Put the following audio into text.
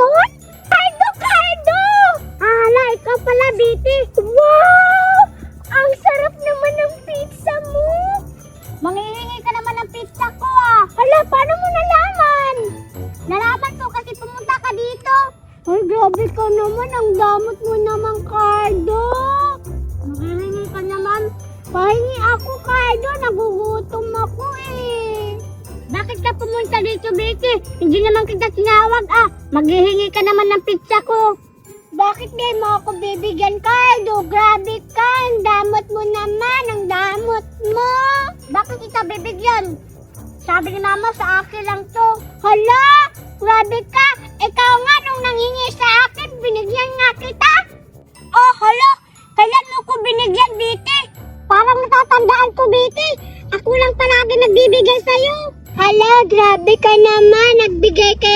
yun? Cardo, Cardo! Ala, ikaw pala, Biti. Wow! Ang sarap naman ng pizza mo. Manghihingi ka naman ng pizza ko Hala, paano mo nalaman? Nalaman ko kasi pumunta ka dito. Ay, grabe ka naman. Ang damot mo naman, Cardo. Manghihingi ka naman. Pahingi ako, Cardo. Nagugutom ako Bakit ka pumunta dito, Betty? Hindi naman kita tinawag Maghihingi ka naman ng pizza ko. Bakit di mo ako bibigyan, Cardo? Grabe ka. Ang damot mo naman. Ang damot mo. Bakit kita bibigyan? Sabi ni Mama, sa akin lang to. Hala! Grabe ka. Ikaw nga nung nanghingi sa akin, binigyan nga kita. Oh, hala! Kailan mo ko binigyan, Betty? Parang natatandaan ko, Betty. Ako lang palagi nagbibigay sa'yo. Hala, grabe ka naman. Nagbigay ka